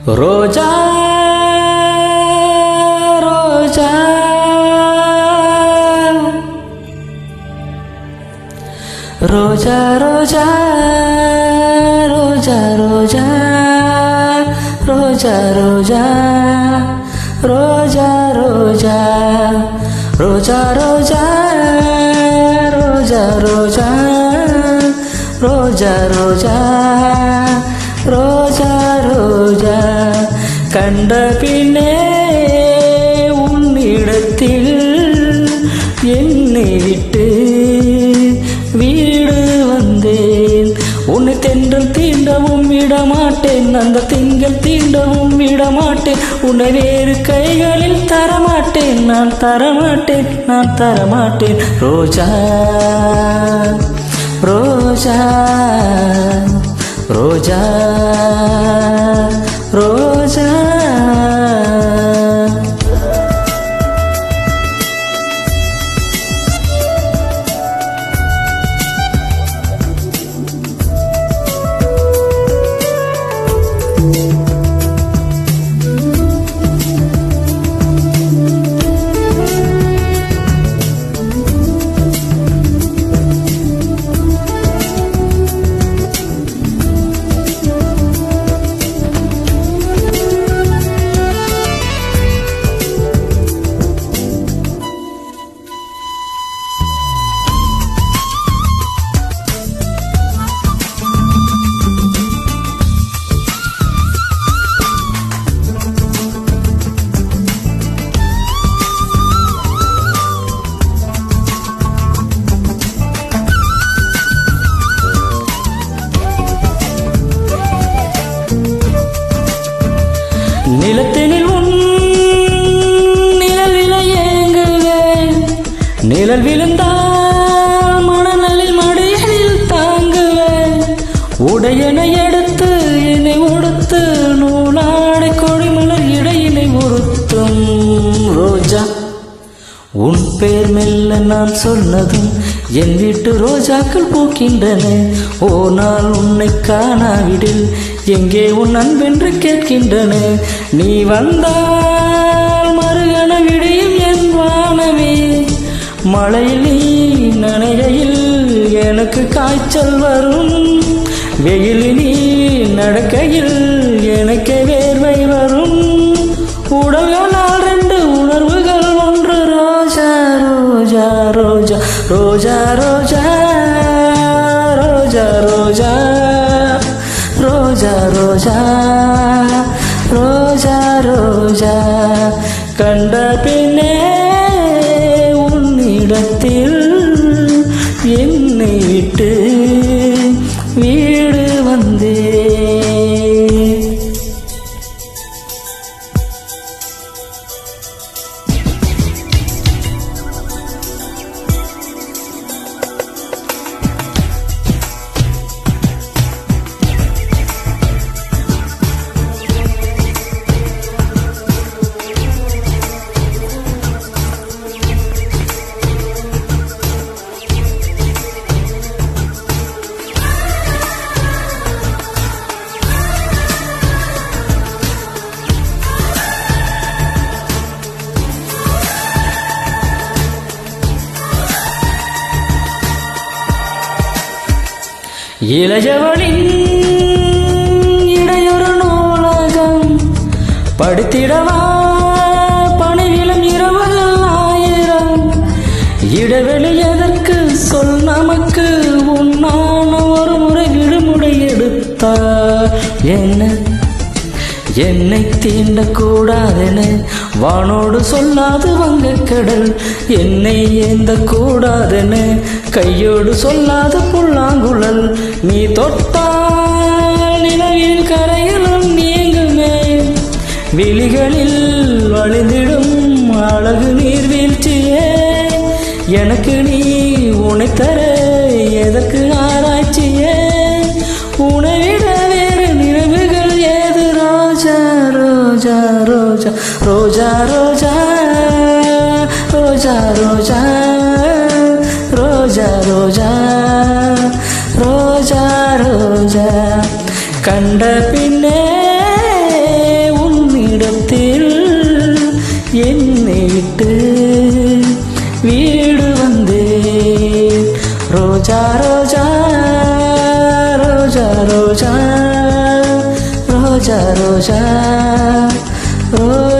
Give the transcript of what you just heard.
ரோஜா ரோஜா ரோஜா ரோஜா ரோஜா ரோஜா ரோஜா ரோஜா ரோஜா ரோஜா ரோஜா ரோஜா ரோஜா ரோஜா ரோஜா ரோஜா ரோஜா ரோஜா கண்ட பின்னே உன்னிடத்தில் என்னை விட்டு வீடு வந்தேன். உன்னை தென்றல் தீண்டவும் விடமாட்டேன், அந்த திங்கள் தீண்டவும் விடமாட்டேன். உன்னை வேறு கைகளில் தரமாட்டேன், நான் தரமாட்டேன், நான் தரமாட்டேன். ரோஜா ரோஜா ரோஜா ரோஜா நிலத்தினில் உன் நிழலில் ஏங்குவேன், நிழல் விழுந்தால் மணலில் மடியில் தாங்குவேன். உடையனை எடுத்து என்னை உடுத்து நூலாடை கொடிமலர் இடையினை உறுத்தும். ரோஜா உன் பேர் மெல்ல நான் சொன்னதும் என் வீட்டு ரோஜாக்கள் பூக்கின்றன. ஓ நாள் உன்னை காணாவிடில் எங்கே உன் அன்பென்று கேட்கின்றன. நீ வந்தால் மறுகண விடியும் என் வானமே. மழையில் நீ நனைகையில் எனக்கு காய்ச்சல் வரும், வெயில் நீ நடக்கையில் எனக்கு வேர்வை வரும். உடல்களால் ரெண்டு உணர்வுகள் ஒன்று. ரோஜா ரோஜா ரோஜா ரோஜா ரோஜா ரோஜா ரோஜா ரோஜா ரோஜா ரோஜா ரோஜா கண்ட பின்னே உன்னிடத்தில் என்னை விட்டு வீடு வந்தேன். இளையவளின் இடையொரு நூலகம் படித்திடவா பணிவிலும் இரவுகள் 1000. இடைவெளி எதற்கு சொல் நமக்கு, உன்னான ஒரு முறை விடுமுறை எடுத்தார். என்னை தீண்டக்கூடாதென வானோடு சொல்லாது வங்கக்கடல். என்னை ஏந்த கூடாதென கையோடு சொல்லாது புல்லாங்குழல். நீ தொட்டால் நிலவில் கரைகளும் நீங்குமே, விழிகளில் வழிந்திடும் அழகு நீர்வீழ்ச்சியே. எனக்கு நீ உனை தர எதற்கு ஆராய்ச்சியே, உனைவிட வேறு நினைவுகள் ஏது. ரோஜா ரோஜா ரோஜா ரோஜா ரோஜா ரோஜா ரோஜா ரோஜா ரோஜா ரோஜா ரோஜா கண்ட பின்னே ரோஜா ரோஜா ரோஜா ரோஜா